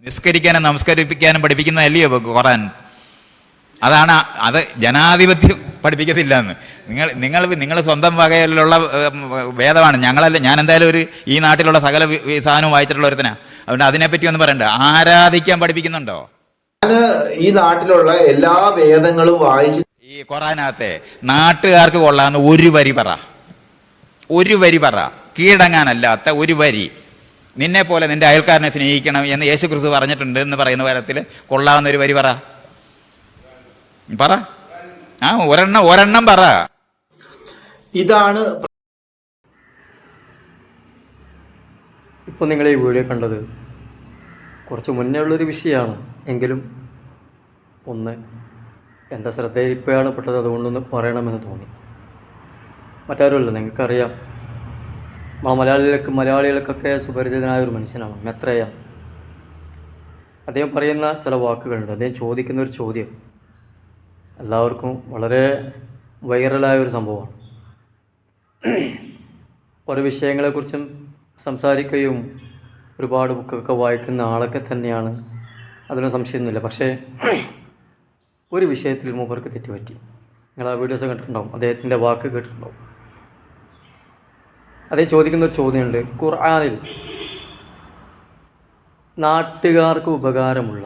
നിസ്കരിക്കാനും നമസ്കരിപ്പിക്കാനും പഠിപ്പിക്കുന്നതല്ലയോ ഖുർആൻ. അത് ജനാധിപത്യം പഠിപ്പിക്കത്തില്ല എന്ന്. നിങ്ങൾ സ്വന്തം വകയിലുള്ള വേദമാണ്. ഞാൻ എന്തായാലും ഈ നാട്ടിലുള്ള സകല സാധനവും വായിച്ചിട്ടുള്ള ഒരുത്തനാണ്. അതുകൊണ്ട് അതിനെപ്പറ്റി ഒന്നും പറയണ്ട. ആരാധിക്കാൻ പഠിപ്പിക്കുന്നുണ്ടോ? ഈ നാട്ടിലുള്ള എല്ലാ വേദങ്ങളും വായിച്ച് ഈ ഖുർആനകത്തെ നാട്ടുകാർക്ക് കൊള്ളാവുന്ന ഒരു വരി പറ, കീഴടങ്ങാനല്ലാത്ത ഒരു വരി. നിന്നെ പോലെ നിന്റെ അയൽക്കാരനെ സ്നേഹിക്കണം എന്ന് യേശു ക്രിസ്തു പറഞ്ഞിട്ടുണ്ട് എന്ന് പറയുന്ന തരത്തിൽ കൊള്ളാവുന്ന ഒരു വരി പറ. ഒരെണ്ണം പറ. ഇതാണ് ഇപ്പോൾ നിങ്ങൾ ഈ വീഡിയോ കണ്ടത് കുറച്ച് മുന്നേ ഉള്ളൊരു വിഷയമാണ്. എങ്കിലും ഒന്ന് എൻ്റെ ശ്രദ്ധയിൽ ഇപ്പോഴാണ് പെട്ടത്, അതുകൊണ്ടൊന്ന് പറയണമെന്ന് തോന്നി. മറ്റാരുമല്ല, നിങ്ങൾക്കറിയാം, മലയാളികൾക്കൊക്കെ സുപരിചിതനായ ഒരു മനുഷ്യനാണ് മെത്രയ. അദ്ദേഹം പറയുന്ന ചില വാക്കുകളുണ്ട്. അദ്ദേഹം ചോദിക്കുന്ന ഒരു ചോദ്യം എല്ലാവർക്കും വളരെ വൈറലായ ഒരു സംഭവമാണ്. ഓരോ വിഷയങ്ങളെക്കുറിച്ചും സംസാരിക്കുകയും ഒരുപാട് ബുക്കൊക്കെ വായിക്കുന്ന ആളൊക്കെ തന്നെയാണ്, അതിന് സംശയമൊന്നുമില്ല. പക്ഷേ ഒരു വിഷയത്തിൽ മൂപ്പർക്ക് തെറ്റുപറ്റി. നിങ്ങൾ ആ വീഡിയോസ് കണ്ടിട്ടുണ്ടാവും, അദ്ദേഹത്തിൻ്റെ വാക്ക് കേട്ടിട്ടുണ്ടാവും. അദ്ദേഹം ചോദിക്കുന്നൊരു ചോദ്യമുണ്ട്. ഖുർആനിൽ നാട്ടുകാർക്ക് ഉപകാരമുള്ള,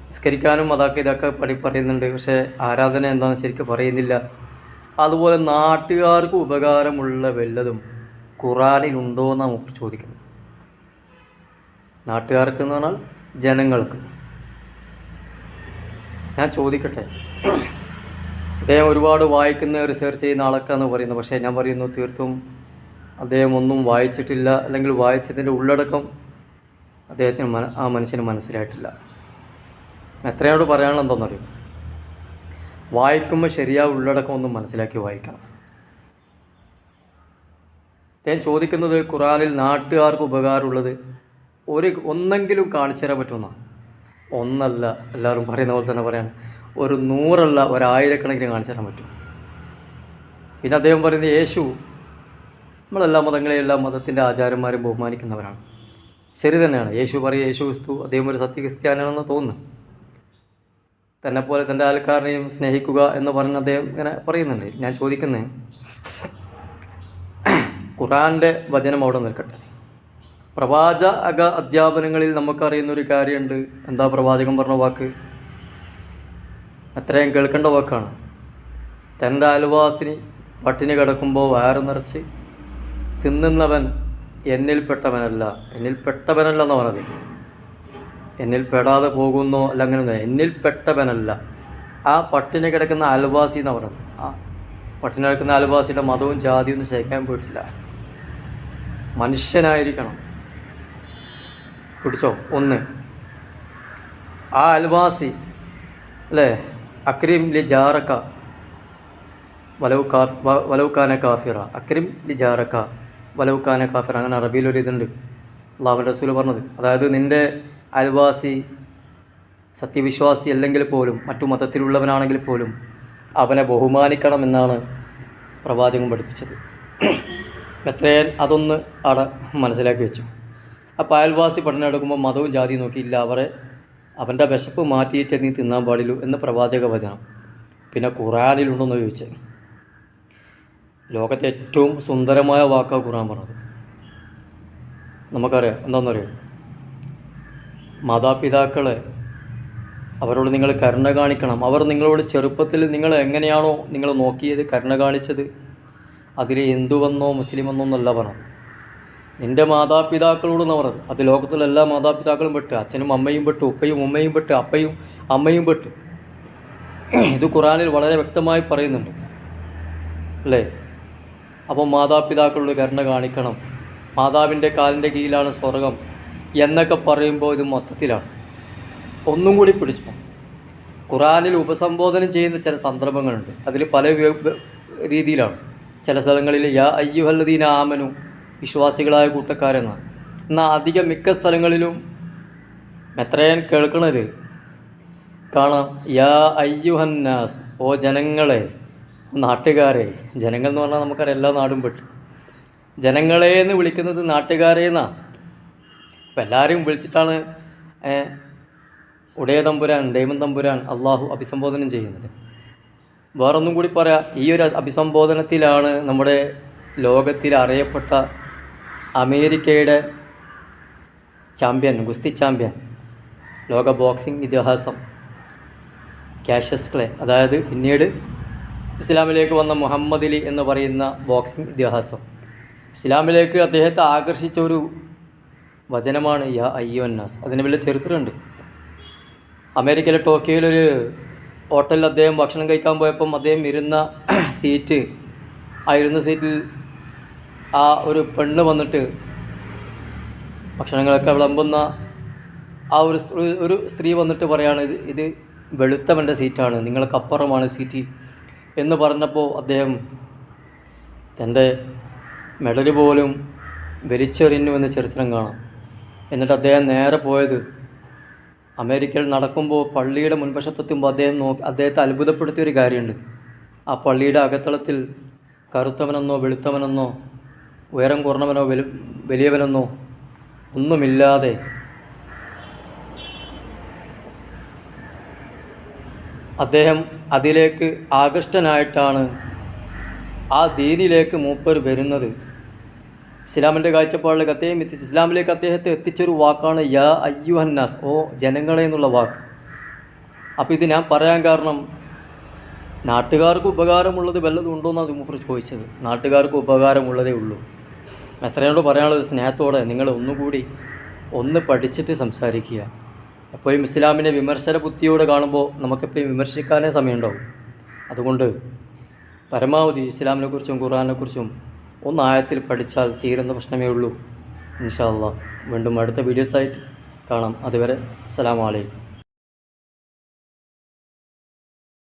നിസ്കരിക്കാനും ഇതൊക്കെ പറയുന്നുണ്ട്, പക്ഷേ ആരാധന എന്താണെന്ന് ശരിക്കും പറയുന്നില്ല. അതുപോലെ നാട്ടുകാർക്ക് ഉപകാരമുള്ള വല്ലതും ഖുർആനിലുണ്ടോ എന്നാണ് മൂപ്പർ ചോദിക്കുന്നത്. നാട്ടുകാർക്ക് എന്ന് പറഞ്ഞാൽ ജനങ്ങൾക്ക്. ഞാൻ ചോദിക്കട്ടെ, അദ്ദേഹം ഒരുപാട് വായിക്കുന്ന റിസർച്ച് ചെയ്യുന്ന ആളൊക്കെയാണെന്ന് പറയുന്നത്. പക്ഷേ ഞാൻ പറയുന്നു, തീർത്തും അദ്ദേഹം ഒന്നും വായിച്ചിട്ടില്ല, അല്ലെങ്കിൽ വായിച്ചതിൻ്റെ ഉള്ളടക്കം അദ്ദേഹത്തിന് ആ മനുഷ്യന് മനസ്സിലായിട്ടില്ല. എത്രയോട് പറയാനുള്ള എന്താണെന്നറിയും, വായിക്കുമ്പോൾ ശരിയായ ഉള്ളടക്കം ഒന്നും മനസ്സിലാക്കി വായിക്കണം. അദ്ദേഹം ചോദിക്കുന്നത് ഖുർആനിൽ നാട്ടുകാർക്ക് ഉപകാരമുള്ളത് ഒന്നെങ്കിലും കാണിച്ചു തരാൻ പറ്റുമെന്നാണ്. ഒന്നല്ല, എല്ലാവരും പറയുന്ന പോലെ തന്നെ പറയാണ്, ഒരു 100 അല്ല, 1000 കാണിച്ചു തരാൻ പറ്റും. പിന്നെ അദ്ദേഹം പറയുന്നത് യേശു, നമ്മളെല്ലാ മതങ്ങളെയും എല്ലാ മതത്തിൻ്റെ ആചാരന്മാരും ബഹുമാനിക്കുന്നവരാണ്. ശരി തന്നെയാണ്. യേശു ക്രിസ്തു അദ്ദേഹം ഒരു സത്യക്രിസ്ത്യാനാണെന്ന് തോന്നുന്നു. തന്നെപ്പോലെ തൻ്റെ ആൾക്കാരനെയും സ്നേഹിക്കുക എന്ന് പറഞ്ഞ് അദ്ദേഹം ഇങ്ങനെ പറയുന്നുണ്ട്. ഞാൻ ചോദിക്കുന്നത്, ഖുർആൻ്റെ വചനം അവിടെ നിൽക്കട്ടെ, പ്രവാചക അധ്യാപനങ്ങളിൽ നമുക്കറിയുന്നൊരു കാര്യമുണ്ട്. എന്താ പ്രവാചകൻ പറഞ്ഞ വാക്ക്? അത്രയും കേൾക്കേണ്ട വാക്കാണ്. തൻ്റെ അയൽവാസിനി പട്ടിണി കിടക്കുമ്പോൾ വയറ് നിറച്ച് തിന്നുന്നവൻ എന്നിൽപ്പെട്ടവനല്ല എന്ന് പറഞ്ഞത്. എന്നിൽ പെടാതെ പോകുന്നോ അല്ല, അങ്ങനെ എന്നിൽപ്പെട്ടവനല്ല. ആ പട്ടിണി കിടക്കുന്ന അയൽവാസി എന്ന് പറയുന്നത്. ആ പട്ടിണി കിടക്കുന്ന അയൽവാസിയുടെ മതവും ജാതിയൊന്നും ശേഖരിക്കാൻ പോയിട്ടില്ല. മനുഷ്യനായിരിക്കണം. പിടിച്ചോ? ഒന്ന്, ആ അയൽവാസി അല്ലേ, അക്രിം ലി ജാറക്ക വലൗക്കാന കാഫിറ, അക്രിം ലി ജാറക്ക വലൗക്കാന കാഫിറ. അങ്ങനെ അറബിയിലൊരു ഇതുണ്ട്, അള്ളാഹുവിൻ്റെ റസൂൽ പറഞ്ഞത്. അതായത് നിൻ്റെ അയൽവാസി സത്യവിശ്വാസി അല്ലെങ്കിൽ പോലും, മറ്റു മതത്തിലുള്ളവനാണെങ്കിൽ പോലും അവനെ ബഹുമാനിക്കണം എന്നാണ് പ്രവാചകൻ പഠിപ്പിച്ചത്. എത്രയും അതൊന്ന് അവിടെ മനസ്സിലാക്കി വെച്ചു. അപ്പോൾ അയൽവാസി പഠനം എടുക്കുമ്പോൾ മതവും ജാതിയും നോക്കിയില്ല, അവൻ്റെ വിശപ്പ് മാറ്റിയിട്ട് നീ തിന്നാൻ പാടില്ലൂ എന്ന് പ്രവാചക വചനം. പിന്നെ ഖുർആനിലുണ്ടെന്ന് ചോദിച്ചത്, ലോകത്തെ ഏറ്റവും സുന്ദരമായ വാക്കാണ് ഖുർആൻ പറഞ്ഞത്. നമുക്കറിയാം എന്താണെന്നറിയാം, മാതാപിതാക്കളെ അവരോട് നിങ്ങൾ കരുണ കാണിക്കണം. അവർ നിങ്ങളോട് ചെറുപ്പത്തിൽ നിങ്ങൾ എങ്ങനെയാണോ നിങ്ങൾ നോക്കിയത്, കരുണ കാണിച്ചത്, അതിൽ ഹിന്ദുവെന്നോ മുസ്ലിമെന്നോ എന്നല്ല പറഞ്ഞത്. നിൻ്റെ മാതാപിതാക്കളോടെന്ന് പറഞ്ഞത്. അത് ലോകത്തിലെ എല്ലാ മാതാപിതാക്കളും പെട്ട്, അച്ഛനും അമ്മയും പെട്ട്, ഉപ്പയും ഉമ്മയും പെട്ട്, അപ്പയും അമ്മയും പെട്ട്. ഇത് ഖുർആനിൽ വളരെ വ്യക്തമായി പറയുന്നുണ്ട് അല്ലേ? അപ്പോൾ മാതാപിതാക്കളോട് കരുണ കാണിക്കണം, മാതാവിൻ്റെ കാലിൻ്റെ കീഴിലാണ് സ്വർഗം എന്നൊക്കെ പറയുമ്പോൾ ഇത് മൊത്തത്തിലാണ്. ഒന്നും കൂടി പിടിച്ചു, ഖുർആനിൽ ഉപസംബോധന ചെയ്യുന്ന ചില സന്ദർഭങ്ങളുണ്ട്. അതിൽ പല രീതിയിലാണ്. ചില സ്ഥലങ്ങളിൽ യാ അയ്യുഹല്ലദീന ആമനു, വിശ്വാസികളായ കൂട്ടക്കാരെന്നാണ്. എന്നാൽ അധികം മിക്ക സ്ഥലങ്ങളിലും എത്രയാൻ കേൾക്കണത് കാണാം, യാ അയ്യുഹന്നാസ്, ഓ ജനങ്ങളെ, നാട്ടുകാരെ. ജനങ്ങൾ എന്ന് പറഞ്ഞാൽ നമുക്കറിയാം എല്ലാ നാടും പെട്ടു. ജനങ്ങളെ എന്ന് വിളിക്കുന്നത് നാട്ടുകാരെ എന്നാണ്. അപ്പം എല്ലാവരും വിളിച്ചിട്ടാണ് ഉടയ തമ്പുരാൻ, ദൈവം തമ്പുരാൻ, അള്ളാഹു അഭിസംബോധനം ചെയ്യുന്നത്. വേറൊന്നും കൂടി പറയാം, ഈ ഒരു അഭിസംബോധനത്തിലാണ് നമ്മുടെ ലോകത്തിൽ അറിയപ്പെട്ട അമേരിക്കയുടെ ചാമ്പ്യൻ, ഗുസ്തി ചാമ്പ്യൻ, ലോക ബോക്സിംഗ് ഇതിഹാസം കാഷ്യസ് ക്ലേ, അതായത് പിന്നീട് ഇസ്ലാമിലേക്ക് വന്ന മുഹമ്മദ് അലി എന്ന് പറയുന്ന ബോക്സിംഗ് ഇതിഹാസം, ഇസ്ലാമിലേക്ക് അദ്ദേഹത്തെ ആകർഷിച്ച ഒരു വചനമാണ് യാ അയ്യുഹന്നാസ്. അതിന് വലിയ ചരിത്രമുണ്ട്. അമേരിക്കയിലെ ടോക്കിയോയിലൊരു ഹോട്ടലിൽ അദ്ദേഹം ഭക്ഷണം കഴിക്കാൻ പോയപ്പം അദ്ദേഹം ഇരുന്ന സീറ്റ്, ആ ഇരുന്ന സീറ്റിൽ ആ ഒരു പെണ്ണ് വന്നിട്ട് ഭക്ഷണങ്ങളൊക്കെ വിളമ്പുന്ന ആ ഒരു സ്ത്രീ വന്നിട്ട് പറയാണ്, ഇത് വെളുത്തവൻ്റെ സീറ്റാണ്, നിങ്ങൾക്കപ്പുറമാണ് സീറ്റ് എന്ന് പറഞ്ഞപ്പോൾ അദ്ദേഹം തൻ്റെ മെഡൽ പോലും വലിച്ചെറിഞ്ഞു എന്ന് ചരിത്രം കാണാം. എന്നിട്ട് അദ്ദേഹം നേരെ പോയത് അമേരിക്കയിൽ നടക്കുമ്പോൾ പള്ളിയുടെ മുൻവശത്തെത്തുമ്പോൾ അദ്ദേഹത്തെ അത്ഭുതപ്പെടുത്തിയൊരു കാര്യമുണ്ട്. ആ പള്ളിയുടെ അകത്തളത്തിൽ കറുത്തവനെന്നോ വെളുത്തവനെന്നോ ഉയരം കുറഞ്ഞവനോ വലിയവനെന്നോ ഒന്നുമില്ലാതെ അദ്ദേഹം അതിലേക്ക് ആകൃഷ്ടനായിട്ടാണ് ആ ദീനിലേക്ക് മൂപ്പർ വരുന്നത്. ഇസ്ലാമിൻ്റെ കാഴ്ചപ്പാടിലേക്ക് അദ്ദേഹം ഇസ്ലാമിലേക്ക് അദ്ദേഹത്തെ എത്തിച്ചൊരു വാക്കാണ് യാ അയ്യുഹന്നാസ്, ഓ ജനങ്ങളെ എന്നുള്ള വാക്ക്. അപ്പോൾ ഇത് ഞാൻ പറയാൻ കാരണം, നാട്ടുകാർക്ക് ഉപകാരമുള്ളത് വല്ലതും ഉണ്ടോയെന്നാണ് മൂപ്പർ ചോദിച്ചത്. നാട്ടുകാർക്ക് ഉപകാരമുള്ളതേ ഉള്ളൂ. എത്രയോട് പറയാനുള്ളത്, സ്നേഹത്തോടെ നിങ്ങൾ ഒന്നുകൂടി ഒന്ന് പഠിച്ചിട്ട് സംസാരിക്കുക. എപ്പോഴും ഇസ്ലാമിനെ വിമർശന ബുദ്ധിയോടെ കാണുമ്പോൾ നമുക്കെപ്പോഴും വിമർശിക്കാനേ സമയമുണ്ടാവും. അതുകൊണ്ട് പരമാവധി ഇസ്ലാമിനെക്കുറിച്ചും ഖുർആനെക്കുറിച്ചും ഒന്നായത്തിൽ പഠിച്ചാൽ തീരുന്ന പ്രശ്നമേ ഉള്ളൂ. ഇൻഷാ അല്ലാഹ് വീണ്ടും അടുത്ത വീഡിയോസായിട്ട് കാണാം. അതുവരെ അസ്സലാമു അലൈക്കും.